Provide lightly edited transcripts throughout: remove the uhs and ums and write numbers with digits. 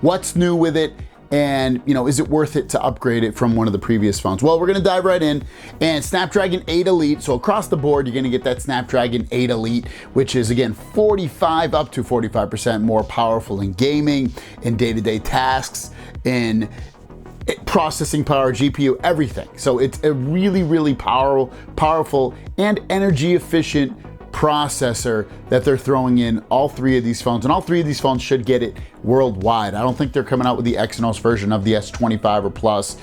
What's new with it? And is it worth it to upgrade it from one of the previous phones? Well, we're gonna dive right in. And Snapdragon 8 Elite, so across the board, you're gonna get that Snapdragon 8 Elite, which is again, 45 up to 45% more powerful in gaming, in day-to-day tasks, in processing power, GPU, everything. So it's a really, really powerful and energy efficient processor that they're throwing in all three of these phones, and all three of these phones should get it worldwide. I don't think they're coming out with the Exynos version of the S25 or Plus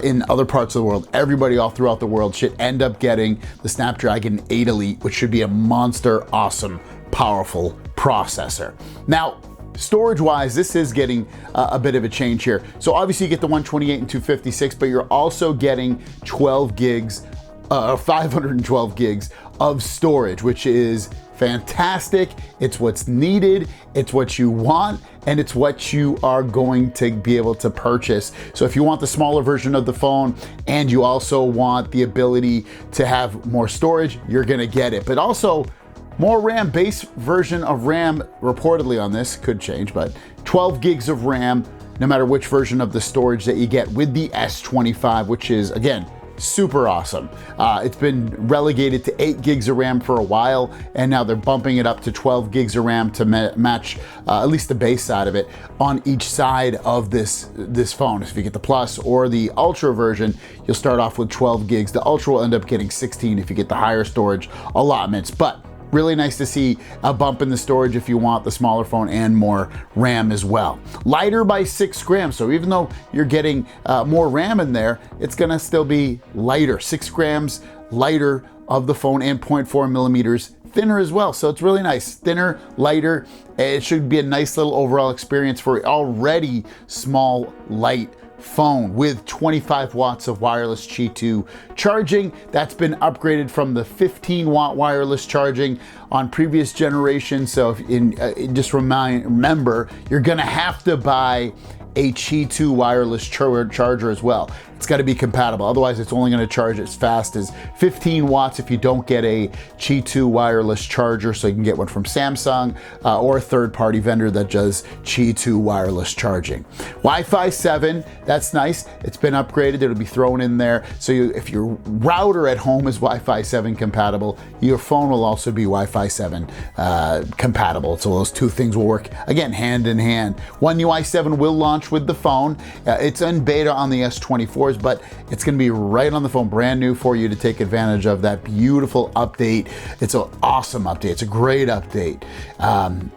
in other parts of the world. Everybody all throughout the world should end up getting the Snapdragon 8 Elite, which should be a monster, awesome, powerful processor. Now, storage-wise, this is getting a bit of a change here. So obviously you get the 128 and 256, but you're also getting 12 gigs, 512 gigs of storage, which is fantastic. It's what's needed, it's what you want, and it's what you are going to be able to purchase. So if you want the smaller version of the phone and you also want the ability to have more storage, you're gonna get it. But also more RAM, base version of RAM reportedly on this, could change, but 12 gigs of RAM, no matter which version of the storage that you get with the S25, which is, again, super awesome. It's been relegated to 8 gigs of RAM for a while, and now they're bumping it up to 12 gigs of RAM to match at least the base side of it on each side of this phone. If you get the Plus or the Ultra version, you'll start off with 12 gigs. The Ultra will end up getting 16 if you get the higher storage allotments, but really nice to see a bump in the storage if you want the smaller phone and more RAM as well. Lighter by 6 grams, so even though you're getting more RAM in there, it's gonna still be lighter. 6 grams lighter of the phone and 0.4 millimeters thinner as well. So it's really nice, thinner, lighter. It should be a nice little overall experience for already small, light phone with 25 watts of wireless Qi 2 charging. That's been upgraded from the 15 watt wireless charging on previous generations. So just remember, you're gonna have to buy a Qi 2 wireless charger as well. It's got to be compatible. Otherwise, it's only going to charge as fast as 15 watts if you don't get a Qi 2 wireless charger. So you can get one from Samsung or a third-party vendor that does Qi 2 wireless charging. Wi-Fi 7, that's nice. It's been upgraded. It'll be thrown in there. So if your router at home is Wi-Fi 7 compatible, your phone will also be Wi-Fi 7 compatible. So those two things will work, again, hand in hand. One UI 7 will launch with the phone. It's in beta on the S24s, but it's going to be right on the phone, brand new for you to take advantage of that beautiful update. It's an awesome update. It's a great update.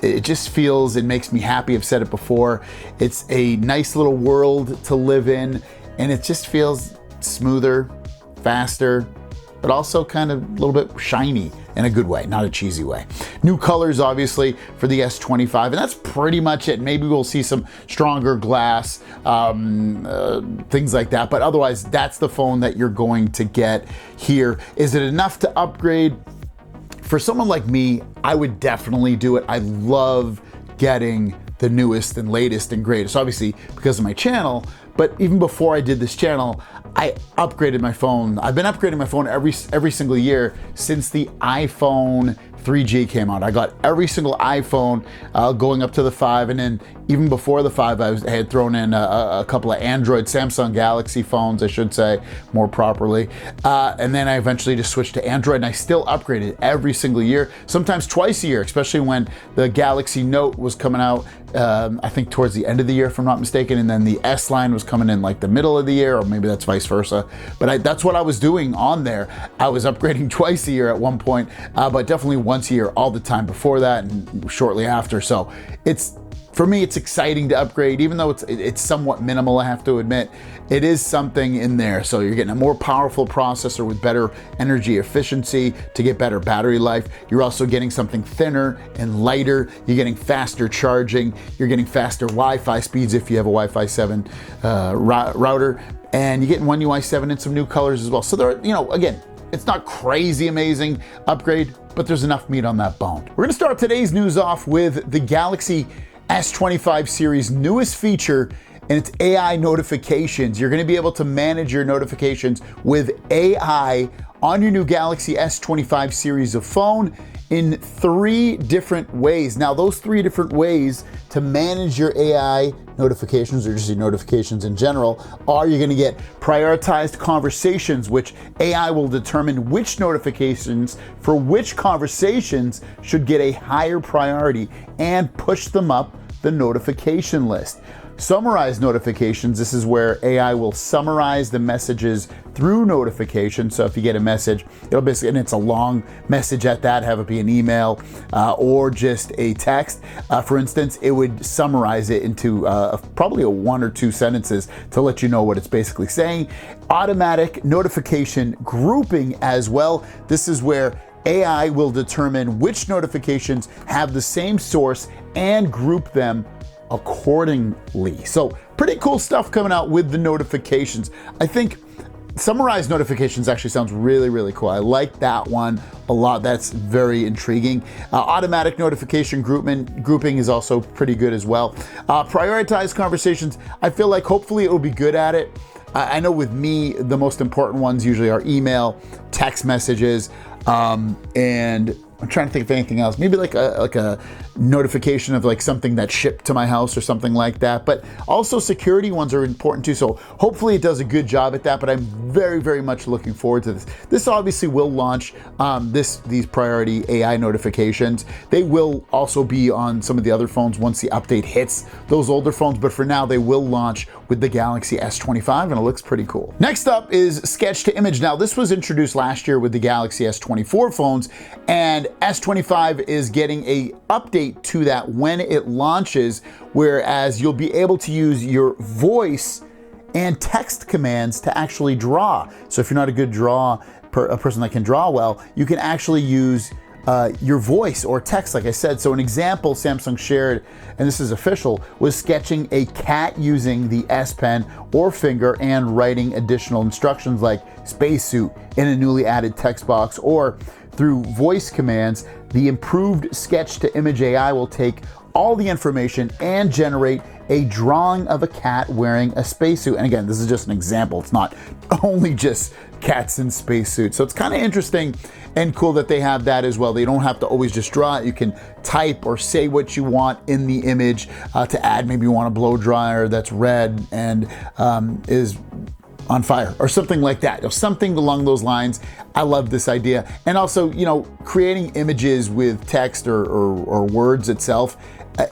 It just feels, it makes me happy. I've said it before. It's a nice little world to live in, and it just feels smoother, faster, but also kind of a little bit shiny in a good way, not a cheesy way. New colors, obviously, for the S25, and that's pretty much it. Maybe we'll see some stronger glass, things like that, but otherwise, that's the phone that you're going to get here. Is it enough to upgrade? For someone like me, I would definitely do it. I love getting the newest and latest and greatest, obviously because of my channel, but even before I did this channel, I upgraded my phone. I've been upgrading my phone every single year since the iPhone 3G came out. I got every single iPhone going up to the 5, and then even before the 5, I had thrown in a couple of Android, Samsung Galaxy phones, I should say more properly. And then I eventually just switched to Android, and I still upgraded every single year, sometimes twice a year, especially when the Galaxy Note was coming out, I think towards the end of the year, if I'm not mistaken, and then the S line was coming in like the middle of the year, or maybe that's vice versa. But that's what I was doing on there. I was upgrading twice a year at one point, but definitely once a year all the time before that and shortly after. So for me, it's exciting to upgrade, even though it's somewhat minimal, I have to admit. It is something in there. So you're getting a more powerful processor with better energy efficiency to get better battery life. You're also getting something thinner and lighter. You're getting faster charging. You're getting faster Wi-Fi speeds if you have a Wi-Fi 7 router. And you're getting One UI 7 and some new colors as well. So there, again, it's not crazy amazing upgrade, but there's enough meat on that bone. We're gonna start today's news off with the Galaxy S25 series newest feature, and it's AI notifications. You're gonna be able to manage your notifications with AI on your new Galaxy S25 series of phone. in 3 different ways. Now, those 3 different ways to manage your AI notifications, or just your notifications in general, are you're gonna get prioritized conversations, which AI will determine which notifications for which conversations should get a higher priority and push them up the notification list. Summarize notifications, this is where AI will summarize the messages through notifications. So if you get a message, it'll basically, and it's a long message at that, have it be an email or just a text. For instance, it would summarize it into probably a 1 or 2 sentences to let you know what it's basically saying. Automatic notification grouping as well. This is where AI will determine which notifications have the same source and group them accordingly. So pretty cool stuff coming out with the notifications. I think summarized notifications actually sounds really, really cool. I like that one a lot. That's very intriguing. Automatic notification grouping is also pretty good as well. Prioritized conversations, I feel like hopefully it will be good at it. I know with me, the most important ones usually are email, text messages, and I'm trying to think of anything else. Maybe like a notification of like something that shipped to my house or something like that. But also security ones are important too. So hopefully it does a good job at that, but I'm very, very much looking forward to this. This obviously will launch these priority AI notifications. They will also be on some of the other phones once the update hits those older phones, but for now they will launch with the Galaxy S25 and it looks pretty cool. Next up is sketch to image. Now this was introduced last year with the Galaxy S24 phones, and S25 is getting a update to that when it launches, whereas you'll be able to use your voice and text commands to actually draw. So if you're not a good a person that can draw well, you can actually use your voice or text, like I said. So an example Samsung shared, and this is official, was sketching a cat using the S Pen or finger and writing additional instructions like spacesuit in a newly added text box, or through voice commands, the improved sketch to image AI will take all the information and generate a drawing of a cat wearing a spacesuit. And again, this is just an example. It's not only just cats in spacesuits. So it's kind of interesting and cool that they have that as well. They don't have to always just draw it. You can type or say what you want in the image to add. Maybe you want a blow dryer that's red and is on fire or something like that, or something along those lines. I love this idea. And also, you know, creating images with text or words itself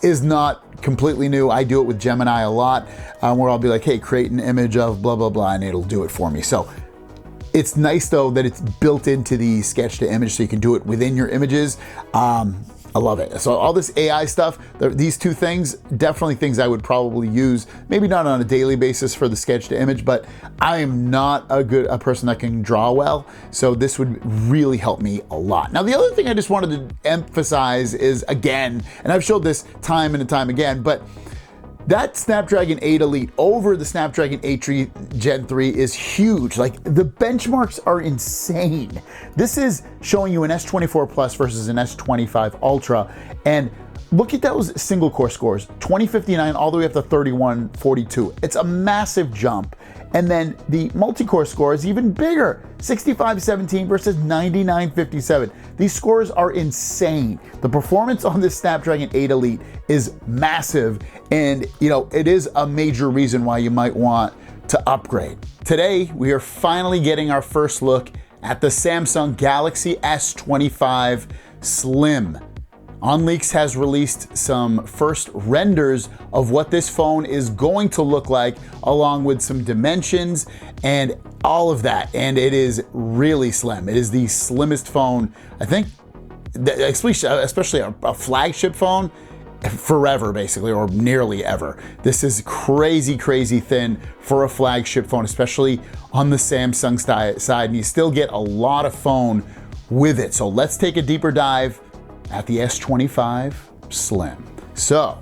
is not completely new. I do it with Gemini a lot, where I'll be like, hey, create an image of blah, blah, blah, and it'll do it for me. So it's nice though that it's built into the sketch to image so you can do it within your images. I love it. So all this AI stuff, these 2 things, definitely things I would probably use, maybe not on a daily basis for the sketch to image, but I am not a person that can draw well. So this would really help me a lot. Now, the other thing I just wanted to emphasize is, again, and I've showed this time and time again, but that Snapdragon 8 Elite over the Snapdragon 8 Gen 3 is huge. Like, the benchmarks are insane. This is showing you an S24 Plus versus an S25 Ultra. And look at those single core scores, 2059 all the way up to 3142. It's a massive jump. And then the multi-core score is even bigger, 6517 versus 9957. These scores are insane. The performance on this Snapdragon 8 Elite is massive, and you know, it is a major reason why you might want to upgrade. Today, we are finally getting our first look at the Samsung Galaxy S25 Slim. OnLeaks has released some first renders of what this phone is going to look like, along with some dimensions and all of that. And it is really slim. It is the slimmest phone, I think, especially a flagship phone, forever basically, or nearly ever. This is crazy, crazy thin for a flagship phone, especially on the Samsung side, and you still get a lot of phone with it. So let's take a deeper dive at the S25 Slim. So,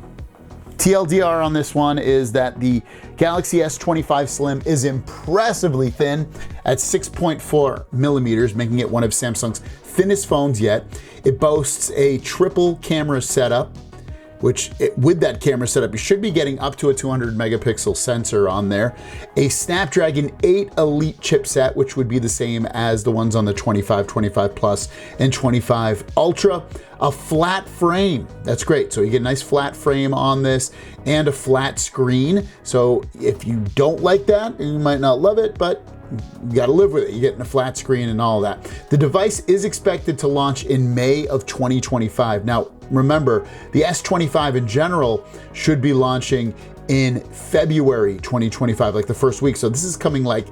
TLDR on this one is that the Galaxy S25 Slim is impressively thin at 6.4 millimeters, making it one of Samsung's thinnest phones yet. It boasts a triple camera setup, which with that camera setup, you should be getting up to a 200 megapixel sensor on there, a Snapdragon 8 Elite chipset, which would be the same as the ones on the 25, 25 Plus, and 25 Ultra, a flat frame. That's great. So you get a nice flat frame on this and a flat screen. So if you don't like that, you might not love it, but you got to live with it. You're getting a flat screen and all that. The device is expected to launch in May of 2025. Now, remember, the S25 in general should be launching in February 2025, like the first week. So this is coming like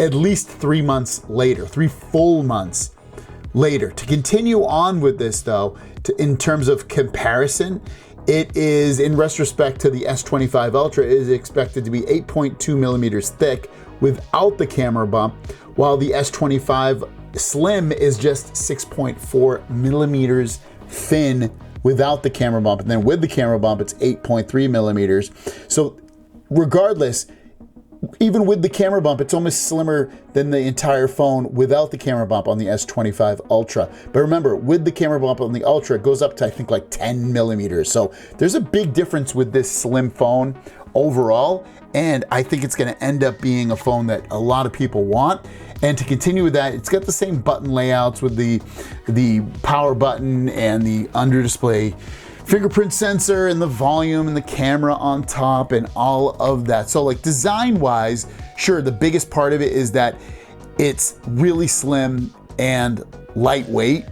at least 3 months later, 3 full months later. To continue on with this though, in terms of comparison, it is, in retrospect to the S25 Ultra, it is expected to be 8.2 millimeters thick without the camera bump, while the S25 Slim is just 6.4 millimeters thin without the camera bump. And then with the camera bump, it's 8.3 millimeters. So regardless, even with the camera bump, it's almost slimmer than the entire phone without the camera bump on the S25 Ultra. But remember, with the camera bump on the Ultra, it goes up to, I think, like 10 millimeters. So there's a big difference with this slim phone overall. And I think it's gonna end up being a phone that a lot of people want. And to continue with that, it's got the same button layouts with the power button and the under display fingerprint sensor and the volume and the camera on top and all of that. So like design wise, sure, the biggest part of it is that it's really slim and lightweight,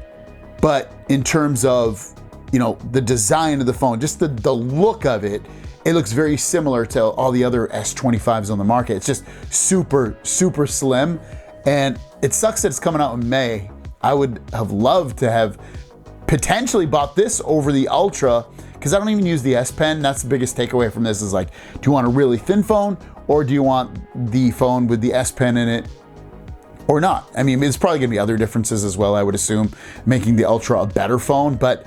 but in terms of, you know, the design of the phone, just the look of it, it looks very similar to all the other S25s on the market. It's just super, super slim. And it sucks that it's coming out in May. I would have loved to have potentially bought this over the Ultra, because I don't even use the S Pen. That's the biggest takeaway from this is like, do you want a really thin phone or do you want the phone with the S Pen in it or not? I mean, there's probably gonna be other differences as well, I would assume, making the Ultra a better phone, but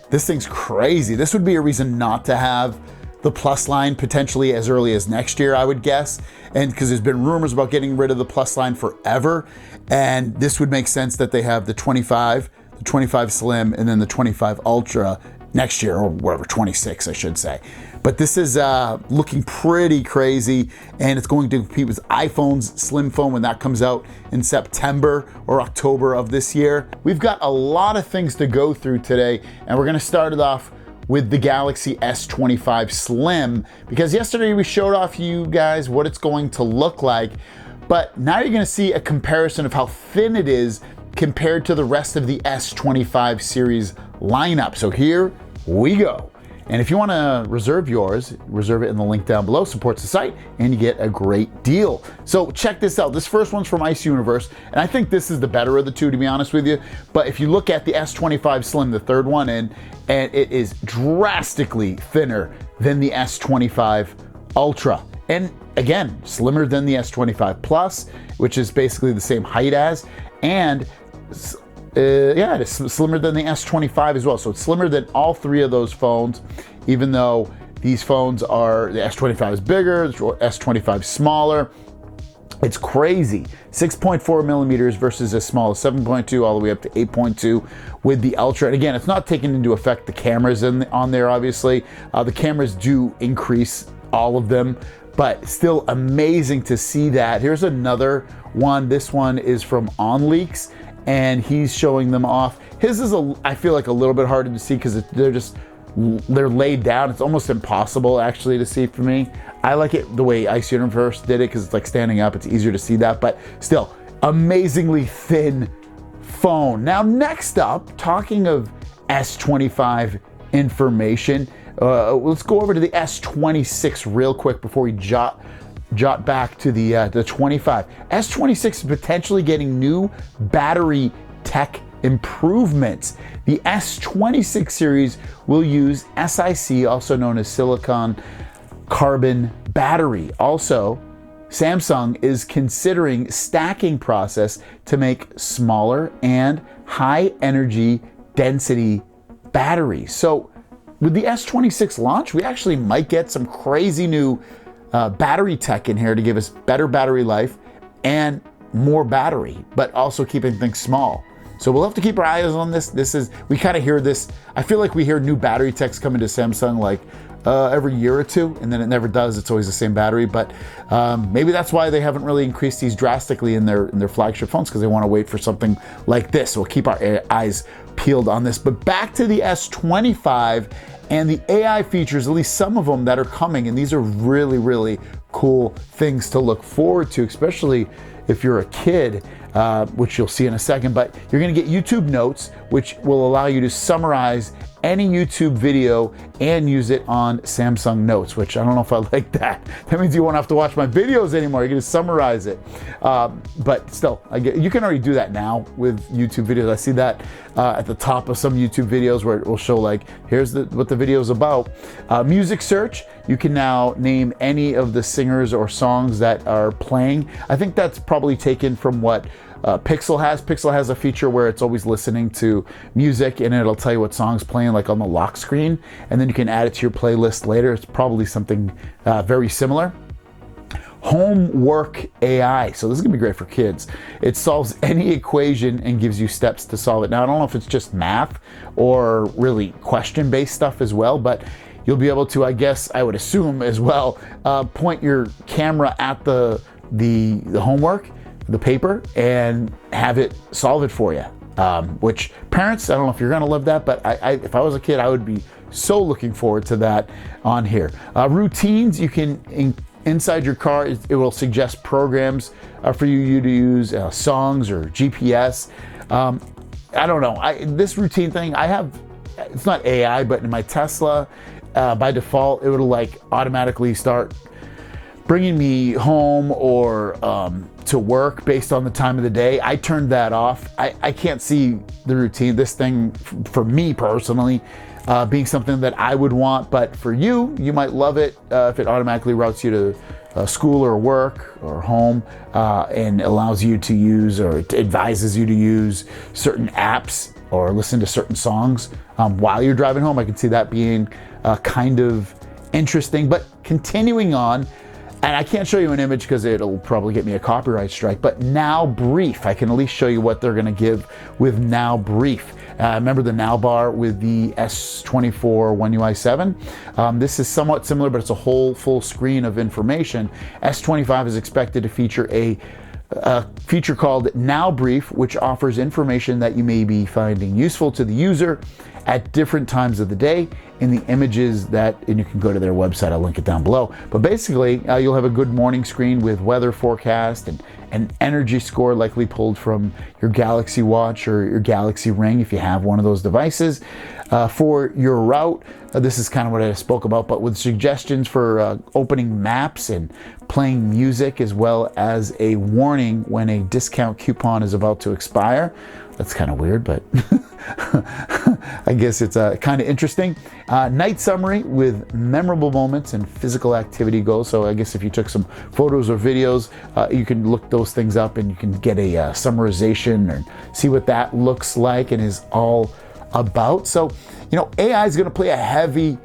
this thing's crazy. This would be a reason not to have the Plus line potentially as early as next year, I would guess. And because there's been rumors about getting rid of the Plus line forever. And this would make sense that they have the 25, the 25 Slim, and then the 25 Ultra next year, or whatever, 26, I should say. But this is looking pretty crazy, and it's going to compete with iPhone's Slim phone when that comes out in September or October of this year. We've got a lot of things to go through today, and we're gonna start it off with the Galaxy S25 Slim, because yesterday we showed off you guys what it's going to look like, but now you're gonna see a comparison of how thin it is compared to the rest of the S25 series lineup. So here we go. And if you wanna reserve yours, reserve it in the link down below, supports the site, and you get a great deal. So check this out. This first one's from Ice Universe, and I think this is the better of the two, to be honest with you. But if you look at the S25 Slim, the third one, and it is drastically thinner than the S25 Ultra. And again, slimmer than the S25 Plus, which is basically the same height as, and yeah, it's slimmer than the S25 as well. So it's slimmer than all three of those phones, even though these phones are, the S25 is bigger, the S25 is smaller. It's crazy. 6.4 millimeters versus as small as 7.2 all the way up to 8.2 with the Ultra. And again, it's not taking into effect the cameras on there, obviously. The cameras do increase, all of them, but still amazing to see that. Here's another one. This one is from OnLeaks, and he's showing them off. His is, I feel like, a little bit harder to see because they're laid down. It's almost impossible actually to see for me. I like it the way Ice Universe did it because it's like standing up. It's easier to see that, but still, amazingly thin phone. Now, next up, talking of S25 information, let's go over to the S26 real quick before we jot back to the 25. S26 is potentially getting new battery tech improvements. The S26 series will use SiC, also known as silicon carbon battery. Also, Samsung is considering stacking process to make smaller and high energy density batteries. So with the S26 launch, we actually might get some crazy new battery tech in here to give us better battery life and more battery, but also keeping things small. So we'll have to keep our eyes on this. We kind of hear this. I feel like we hear new battery techs coming to Samsung like every year or two, and then it never does. It's always the same battery, but maybe that's why they haven't really increased these drastically in their flagship phones, because they want to wait for something like this. So we'll keep our eyes peeled on this. But back to the S25 and the AI features, at least some of them that are coming, and these are really, really cool things to look forward to, especially if you're a kid, which you'll see in a second. But you're gonna get YouTube Notes, which will allow you to summarize any YouTube video and use it on Samsung Notes, which I don't know if I like that. That means you won't have to watch my videos anymore. You're gonna summarize it. But still, you can already do that now with YouTube videos. I see that at the top of some YouTube videos where it will show like, here's what the video is about. Music search, you can now name any of the singers or songs that are playing. I think that's probably taken from what Pixel has. Pixel has a feature where it's always listening to music and it'll tell you what song's playing like on the lock screen, and then you can add it to your playlist later. It's probably something very similar. Homework AI. So this is gonna be great for kids. It solves any equation and gives you steps to solve it. Now, I don't know if it's just math or really question-based stuff as well, but you'll be able to, I guess, I would assume as well, point your camera at the homework, the paper, and have it solve it for you. Which parents, I don't know if you're gonna love that, but if I was a kid, I would be so looking forward to that on here. Routines, you can, inside your car, it will suggest programs for you to use, songs or GPS. I don't know, this routine thing, it's not AI, but in my Tesla, by default, it would like automatically start bringing me home or to work based on the time of the day. I turned that off. I can't see the routine, this thing for me personally, being something that I would want, but for you, you might love it if it automatically routes you to school or work or home, and allows you to use, or advises you to use certain apps or listen to certain songs while you're driving home. I can see that being kind of interesting. But continuing on, and I can't show you an image because it'll probably get me a copyright strike, but Now Brief, I can at least show you what they're gonna give with Now Brief. Remember the Now bar with the S24 One UI 7? This is somewhat similar, but it's a whole full screen of information. S25 is expected to feature a feature called Now Brief, which offers information that you may be finding useful to the user at different times of the day in the images and you can go to their website, I'll link it down below. But basically, you'll have a good morning screen with weather forecast and an energy score likely pulled from your Galaxy Watch or your Galaxy Ring if you have one of those devices. For your route, this is kind of what I spoke about, but with suggestions for opening maps and playing music, as well as a warning when a discount coupon is about to expire. That's kind of weird, but I guess it's kind of interesting. Night summary with memorable moments and physical activity goals. So I guess if you took some photos or videos, you can look those things up and you can get a summarization and see what that looks like and is all about. So, AI is going to play a heavy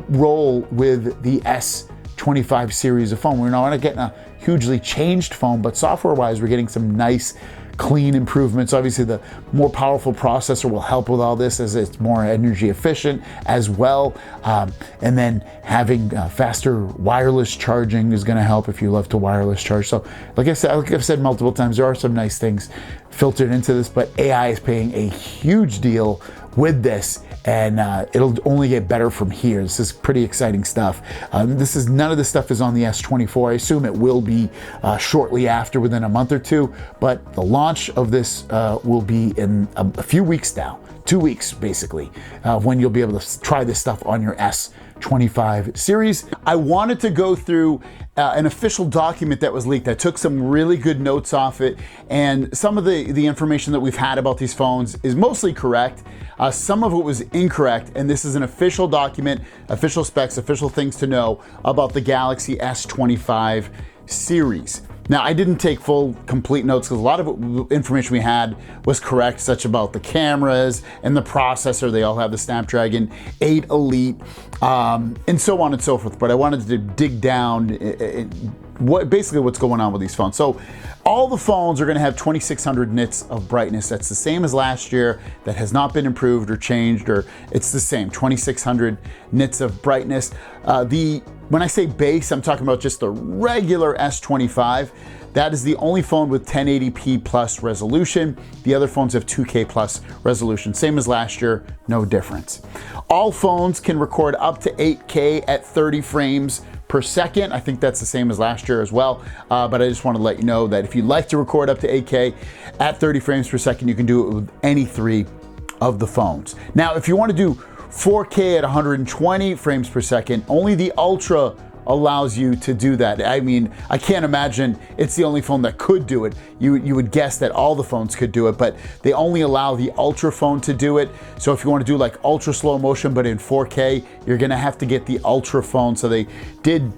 role with the S25 series of phone. We're not getting a hugely changed phone, but software-wise, we're getting some nice, clean improvements. Obviously, the more powerful processor will help with all this as it's more energy efficient as well. And then having faster wireless charging is going to help if you love to wireless charge. So like I've said multiple times, there are some nice things filtered into this, but AI is playing a huge deal with this, and it'll only get better from here. This is pretty exciting stuff. None of this stuff is on the S24. I assume it will be shortly after, within a month or two, but the launch of this will be in a few weeks now, 2 weeks basically, when you'll be able to try this stuff on your S25 series. I wanted to go through an official document that was leaked. I took some really good notes off it, and some of the information that we've had about these phones is mostly correct. Some of it was incorrect, and this is an official document, official specs, official things to know about the Galaxy S25 series. Now, I didn't take full, complete notes because a lot of information we had was correct, such about the cameras and the processor. They all have the Snapdragon 8 Elite, and so on and so forth. But I wanted to dig down basically what's going on with these phones. So all the phones are going to have 2600 nits of brightness. That's the same as last year. That has not been improved or changed, or it's the same 2600 nits of brightness. When I say base, I'm talking about just the regular S25. That is the only phone with 1080p plus resolution. The other phones have 2K plus resolution. Same as last year, no difference. All phones can record up to 8K at 30 frames per second. I think that's the same as last year as well. But I just want to let you know that if you'd like to record up to 8K at 30 frames per second, you can do it with any 3 of the phones. Now, if you want to do 4K at 120 frames per second, only the Ultra allows you to do that. I mean, I can't imagine it's the only phone that could do it. You would guess that all the phones could do it, but they only allow the Ultra phone to do it. So if you want to do like ultra slow motion but in 4K, you're gonna have to get the Ultra phone. So they did,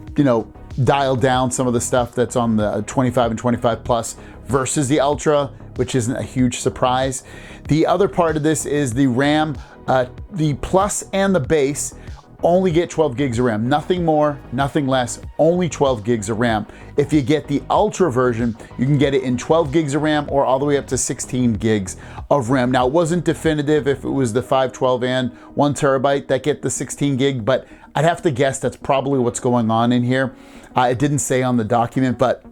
dial down some of the stuff that's on the 25 and 25 Plus versus the Ultra, which isn't a huge surprise. The other part of this is the RAM. The Plus and the base only get 12 gigs of RAM, nothing more, nothing less, only 12 gigs of RAM. If you get the Ultra version, you can get it in 12 gigs of RAM or all the way up to 16 gigs of RAM. Now, it wasn't definitive if it was the 512 and 1 terabyte that get the 16 gig, but I'd have to guess that's probably what's going on in here. It didn't say on the document, but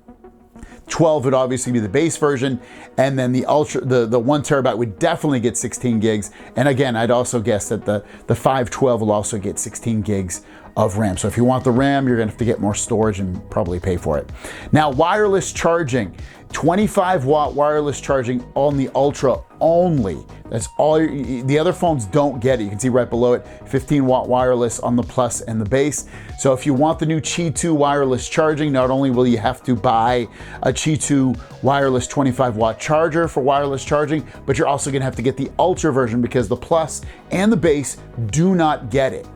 12 would obviously be the base version, and then the Ultra, the 1 terabyte would definitely get 16 gigs. And again, I'd also guess that the 512 will also get 16 gigs of RAM. So if you want the RAM, you're gonna have to get more storage and probably pay for it. Now, wireless charging, 25 watt wireless charging on the Ultra only. That's all. The other phones don't get it. You can see right below it, 15 watt wireless on the Plus and the base. So if you want the new Qi 2 wireless charging, not only will you have to buy a Qi 2 wireless 25 watt charger for wireless charging, but you're also gonna have to get the Ultra version because the Plus and the base do not get it.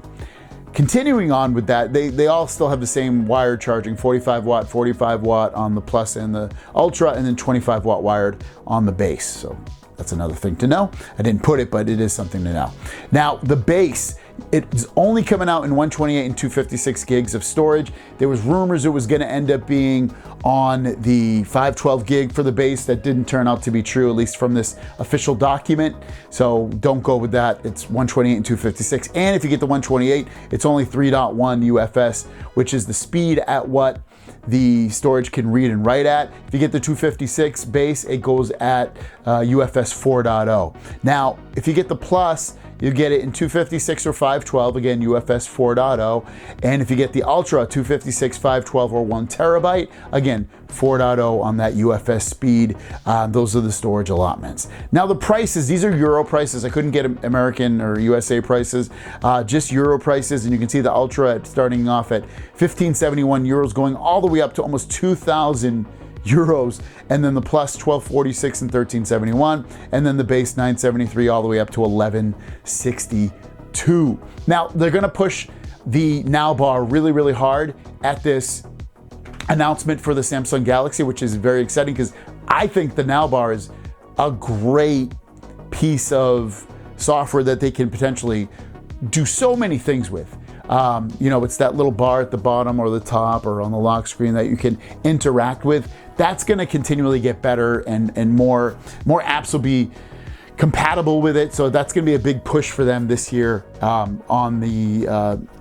Continuing on with that, they all still have the same wired charging, 45 watt on the Plus and the Ultra, and then 25 watt wired on the base. So that's another thing to know. I didn't put it, but it is something to know. Now, the base, it's only coming out in 128 and 256 gigs of storage. There was rumors it was gonna end up being on the 512 gig for the base. That didn't turn out to be true, at least from this official document. So don't go with that. It's 128 and 256. And if you get the 128, it's only 3.1 UFS, which is the speed at what the storage can read and write at. If you get the 256 base, it goes at UFS 4.0. Now, if you get the Plus, you get it in 256 or 512, again, UFS 4.0. And if you get the Ultra, 256, 512, or 1 terabyte, again, 4.0 on that UFS speed. Those are the storage allotments. Now the prices, these are Euro prices. I couldn't get American or USA prices, just Euro prices. And you can see the Ultra starting off at 1571 euros, going all the way up to almost 2,000 euros, and then the Plus 1246 and 1371, and then the base 973 all the way up to 1162. Now they're gonna push the Now bar really, really hard at this announcement for the Samsung Galaxy, which is very exciting because I think the Now bar is a great piece of software that they can potentially do so many things with. It's that little bar at the bottom or the top or on the lock screen that you can interact with. That's going to continually get better, and more apps will be compatible with it. So that's going to be a big push for them this year on the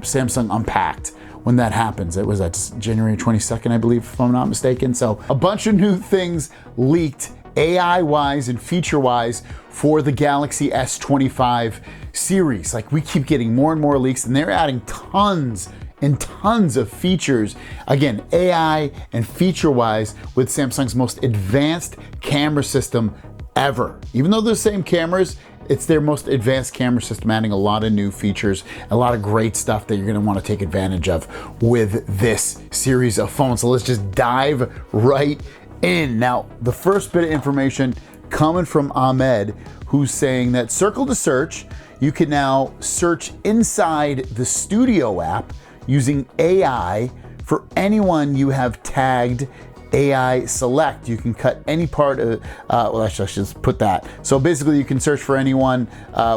Samsung Unpacked when that happens. It was at January 22nd, I believe, if I'm not mistaken. So a bunch of new things leaked AI-wise and feature-wise for the Galaxy S25 series. Like, we keep getting more and more leaks, and they're adding tons and tons of features. Again, AI and feature-wise with Samsung's most advanced camera system ever. Even though they're the same cameras, it's their most advanced camera system, adding a lot of new features, a lot of great stuff that you're gonna wanna take advantage of with this series of phones. So let's just dive right in. Now, the first bit of information coming from Ahmed, who's saying that Circle to Search, you can now search inside the Studio app using AI for anyone you have tagged AI Select. You can cut any part of, well, actually, I should just put that. So basically, you can search for anyone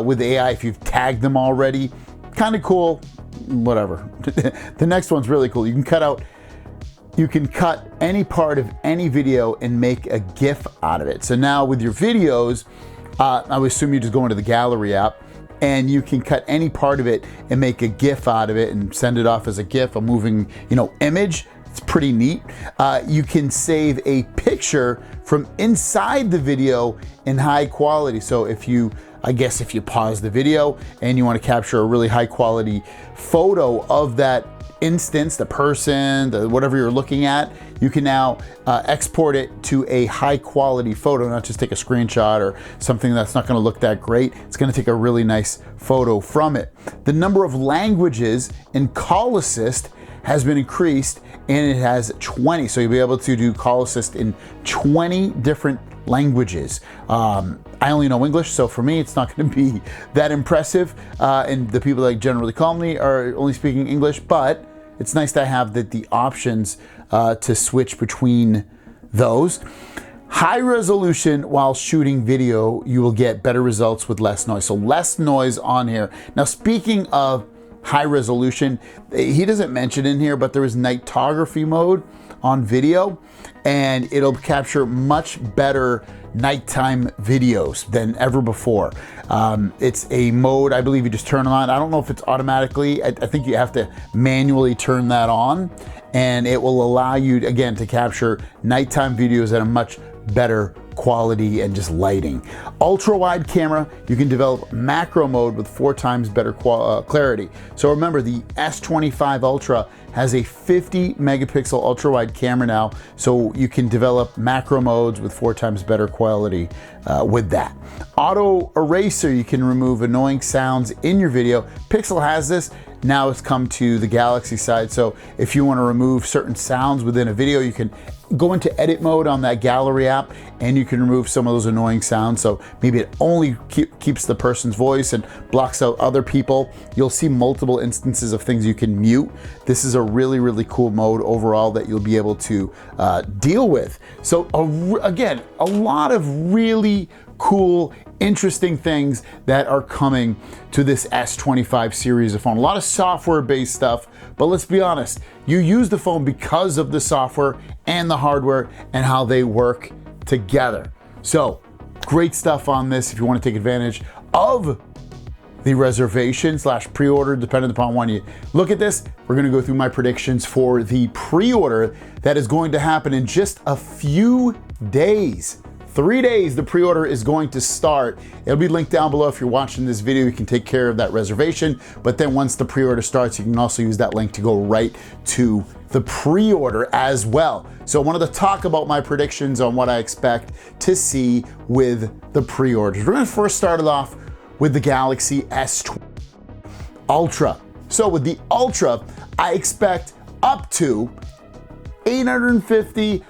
with AI if you've tagged them already. Kind of cool, whatever. The next one's really cool. You can cut out you can cut any part of any video and make a GIF out of it. So now with your videos, I would assume you just go into the gallery app and you can cut any part of it and make a GIF out of it and send it off as a GIF, a moving, image. It's pretty neat. You can save a picture from inside the video in high quality. So if you pause the video and you want to capture a really high quality photo of that instance, the person, whatever you're looking at, you can now export it to a high quality photo, not just take a screenshot or something that's not going to look that great. It's going to take a really nice photo from it. The number of languages in Call Assist has been increased, and it has 20. So you'll be able to do Call Assist in 20 different languages. I only know English, so for me, it's not going to be that impressive. And the people that generally call me are only speaking English, but it's nice to have the options to switch between those. High resolution while shooting video, you will get better results with less noise. So less noise on here. Now, speaking of high resolution, he doesn't mention in here, but there is nightography mode on video, and it'll capture much better nighttime videos than ever before. It's a mode, I believe you just turn it on. I don't know if it's automatically, I think you have to manually turn that on, and it will allow you, again, to capture nighttime videos at a much better quality and just lighting. Ultra wide camera, you can develop macro mode with 4 times better clarity. So remember, the S25 Ultra has a 50 megapixel ultra wide camera now, so you can develop macro modes with 4 times better quality with that. Auto eraser, you can remove annoying sounds in your video. Pixel has this. Now it's come to the Galaxy side. So if you want to remove certain sounds within a video, you can go into edit mode on that gallery app and you can remove some of those annoying sounds. So maybe it only keeps the person's voice and blocks out other people. You'll see multiple instances of things you can mute. This is a really, really cool mode overall that you'll be able to deal with. So again, a lot of really cool, interesting things that are coming to this S25 series of phone. A lot of software-based stuff, but let's be honest, you use the phone because of the software and the hardware and how they work together. So great stuff on this if you want to take advantage of the reservation / pre-order, depending upon when you look at this. We're going to go through my predictions for the pre-order that is going to happen in just a few days. 3 days, the pre-order is going to start. It'll be linked down below. If you're watching this video, you can take care of that reservation. But then once the pre-order starts, you can also use that link to go right to the pre-order as well. So I wanted to talk about my predictions on what I expect to see with the pre-orders. We're going to first start it off with the Galaxy S20 Ultra. So with the Ultra, I expect up to $850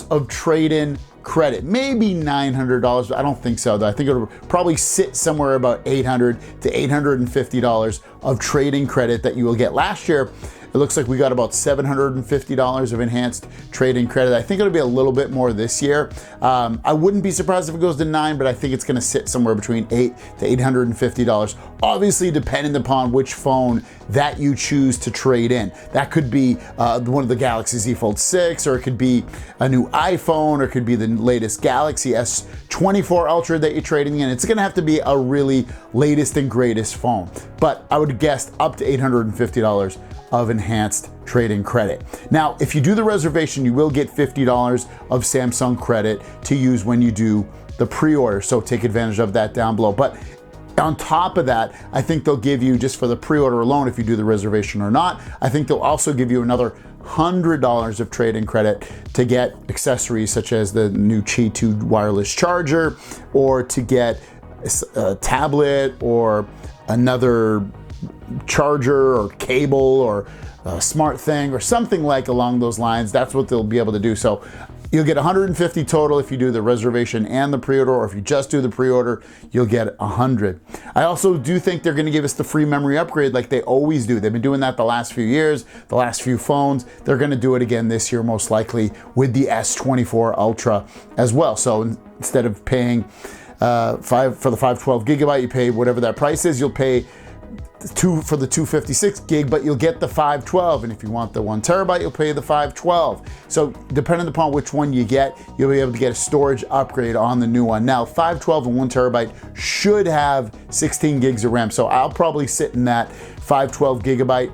of trade-in credit, maybe $900, but I don't think so though. I think it'll probably sit somewhere about $800 to $850 of trading credit that you will get. Last year, it looks like we got about $750 of enhanced trade-in credit. I think it'll be a little bit more this year. I wouldn't be surprised if it goes to $900, but I think it's gonna sit somewhere between $800 to $850. Obviously, depending upon which phone that you choose to trade in. That could be one of the Galaxy Z Fold 6, or it could be a new iPhone, or it could be the latest Galaxy S24 Ultra that you're trading in. It's gonna have to be a really latest and greatest phone. But I would guess up to $850 of enhanced trade-in credit. Now, if you do the reservation, you will get $50 of Samsung credit to use when you do the pre-order. So take advantage of that down below. But on top of that, I think they'll give you, just for the pre-order alone, if you do the reservation or not, I think they'll also give you another $100 of trade-in credit to get accessories such as the new Qi 2 wireless charger, or to get a tablet or another charger or cable or a smart thing or something like along those lines. That's what they'll be able to do. So you'll get 150 total if you do the reservation and the pre-order, or if you just do the pre-order, you'll get 100. I also do think they're going to give us the free memory upgrade like they always do. They've been doing that the last few years, the last few phones. They're going to do it again this year, most likely, with the S24 Ultra as well. So instead of paying for the 512 gigabyte, you pay whatever that price is. You'll pay for the 256 gig, but you'll get the 512. And if you want the 1 terabyte, you'll pay the 512. So depending upon which one you get, you'll be able to get a storage upgrade on the new one. Now, 512 and 1 terabyte should have 16 gigs of RAM. So I'll probably sit in that 512 gigabyte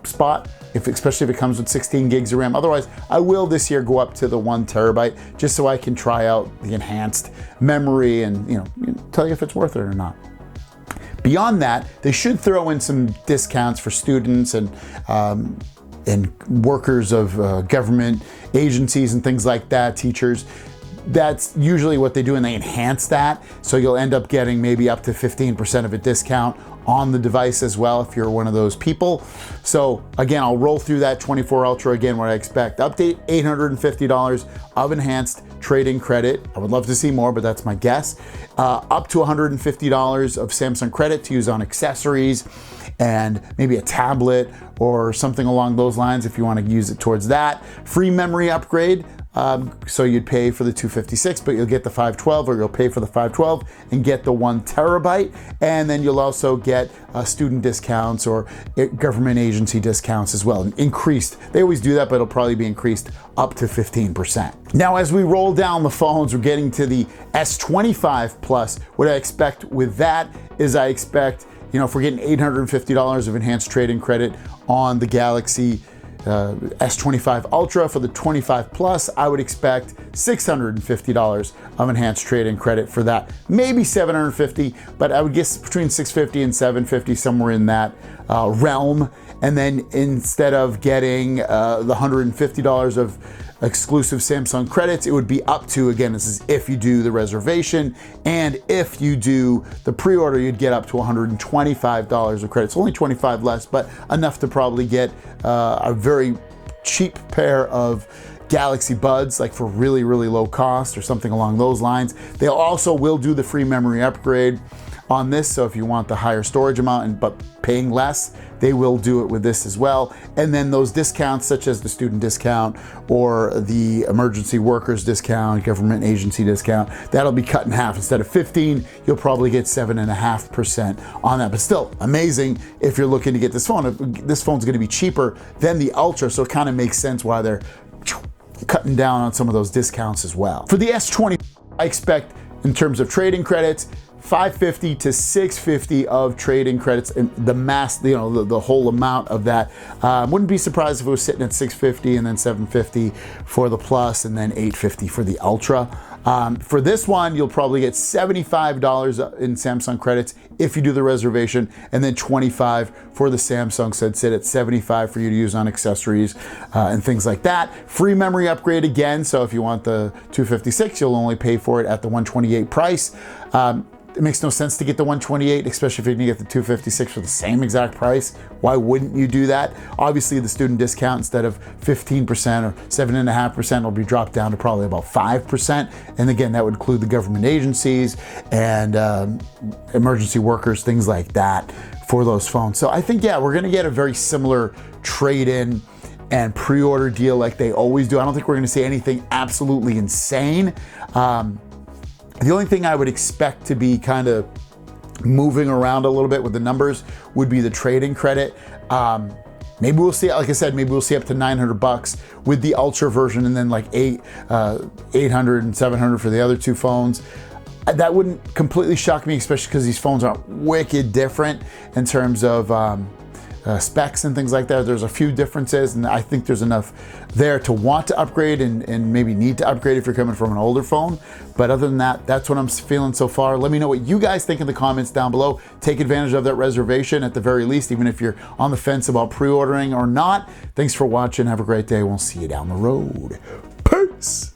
spot, especially if it comes with 16 gigs of RAM. Otherwise, I will this year go up to the 1 terabyte just so I can try out the enhanced memory and tell you if it's worth it or not. Beyond that, they should throw in some discounts for students and workers of government agencies and things like that, teachers. That's usually what they do, and they enhance that. So you'll end up getting maybe up to 15% of a discount on the device as well if you're one of those people. So again, I'll roll through that 24 Ultra again, what I expect. Update, $850 of enhanced trade-in credit. I would love to see more, but that's my guess. Up to $150 of Samsung credit to use on accessories and maybe a tablet or something along those lines if you want to use it towards that. Free memory upgrade. So you'd pay for the 256, but you'll get the 512, or you'll pay for the 512 and get the 1 terabyte. And then you'll also get student discounts or government agency discounts as well. Increased, they always do that, but it'll probably be increased up to 15%. Now, as we roll down the phones, we're getting to the S25 Plus. What I expect with that is I expect, if we're getting $850 of enhanced trade-in credit on the Galaxy S25 Ultra, for the 25 Plus, I would expect $650 of enhanced trade-in credit for that. Maybe $750, but I would guess between $650 and $750, somewhere in that realm. And then instead of getting the $150 of exclusive Samsung credits, it would be up to, again, this is if you do the reservation, and if you do the pre-order, you'd get up to $125 of credits. Only 25 less, but enough to probably get a very cheap pair of Galaxy Buds, like for really, really low cost or something along those lines. They also will do the free memory upgrade on this, so if you want the higher storage amount but paying less, they will do it with this as well. And then those discounts, such as the student discount or the emergency workers discount, government agency discount, that'll be cut in half. Instead of 15, you'll probably get 7.5% on that. But still amazing if you're looking to get this phone. This phone's going to be cheaper than the Ultra, so it kind of makes sense why they're cutting down on some of those discounts as well. For the S20, I expect, in terms of trading credits, $550 to $650 of trade-in credits, and the the whole amount of that. Wouldn't be surprised if it was sitting at $650 and then $750 for the Plus and then $850 for the Ultra. For this one, you'll probably get $75 in Samsung credits if you do the reservation, and then $25 for the Samsung, so it'd sit at $75 for you to use on accessories and things like that. Free memory upgrade again, so if you want the 256, you'll only pay for it at the 128 price. It makes no sense to get the 128, especially if you're gonna get the 256 for the same exact price. Why wouldn't you do that? Obviously, the student discount, instead of 15% or 7.5%, will be dropped down to probably about 5%. And again, that would include the government agencies and emergency workers, things like that for those phones. So I think, yeah, we're gonna get a very similar trade-in and pre-order deal like they always do. I don't think we're gonna see anything absolutely insane. The only thing I would expect to be kind of moving around a little bit with the numbers would be the trade-in credit. Maybe we'll see, like I said, maybe we'll see up to $900 with the Ultra version, and then like 800 and 700 for the other two phones. That wouldn't completely shock me, especially because these phones are wicked different in terms of specs and things like that. There's a few differences, and I think there's enough there to want to upgrade and maybe need to upgrade if you're coming from an older phone. But other than that, that's what I'm feeling so far. Let me know what you guys think in the comments down below. Take advantage of that reservation at the very least, even if you're on the fence about pre-ordering or not. Thanks for watching. Have a great day. We'll see you down the road. Peace.